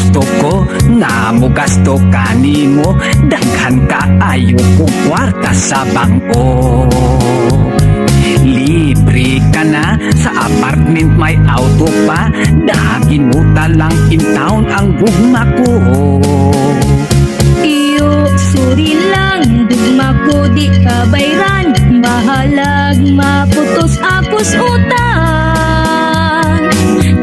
gusto ko nga mo gasto kanimo, daghan ka ayo kong kwarta sa bangko. Libre ka na sa apartment, may auto pa, dagin mo talang in town ang gugma ko. Iyo, sorry lang, dugma ko di kabayran, mahalag maputos akos utang.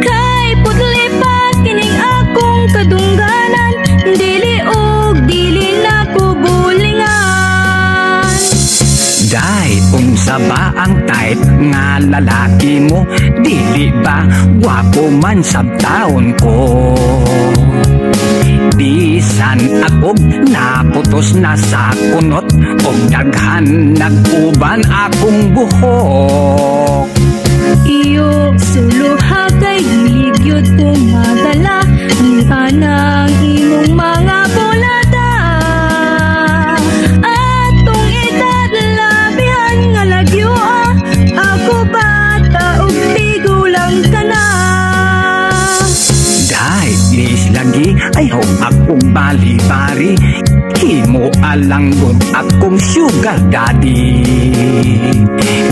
Kay putli pa kining akong kadungganan, dili og dili na ko bulingan. Day, unsa ba ang type nga lalaki mo? Dili ba gwapo man sabtaon ko? Bisan akog naputos na sa kunot, og daghan nag-uban akong buhok. Iyo, suluha kay gilyod ko madala, anang imong mga bulada. Atong edad labihan nga lagyo ako bata og tigulang ka na. Day, please lagi, ayaw akong bali-bari, himo alanggon akong sugar daddy.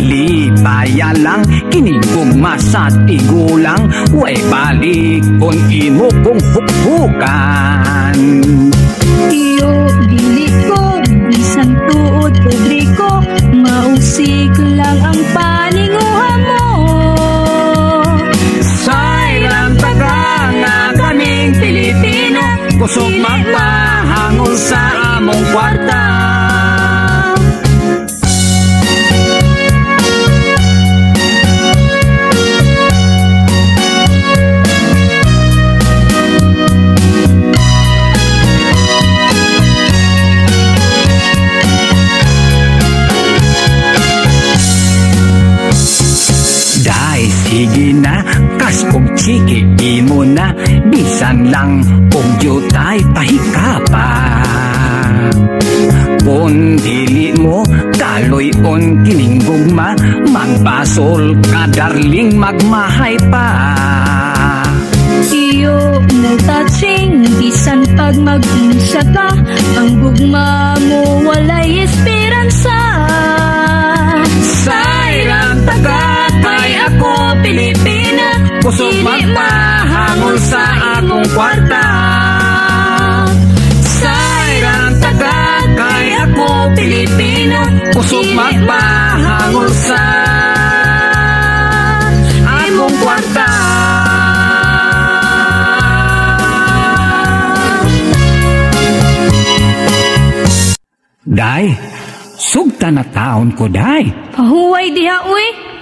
Libaya lang, kinigugma sa tigulang, way balik kung imo kong hukbukan. Iyo, dili ko, bisan tuod pobre ko, mausik lang ang paninguha mo. Sayang taga nga kaming Pilipino, kusog magpahangol sa among kwarta. Day, sige na, kas kong chiki, imo na, bisan lang kong jutay pahikapa. Kung dili mo, kaloy-on kining gugma, magbasol ka darling, magmahay pa. Iyo, no touching, bisan pag mag-insya ka, ang gugma mo walay esperansa. Sayang taga kay ako Pilipina, kusog magpahangol sa akong kwarta. Sayang taga kay ako Pilipina, kusog magpahangol sa akong kwarta. Day, sugta na taon ko, day. Pahuway diha, uy.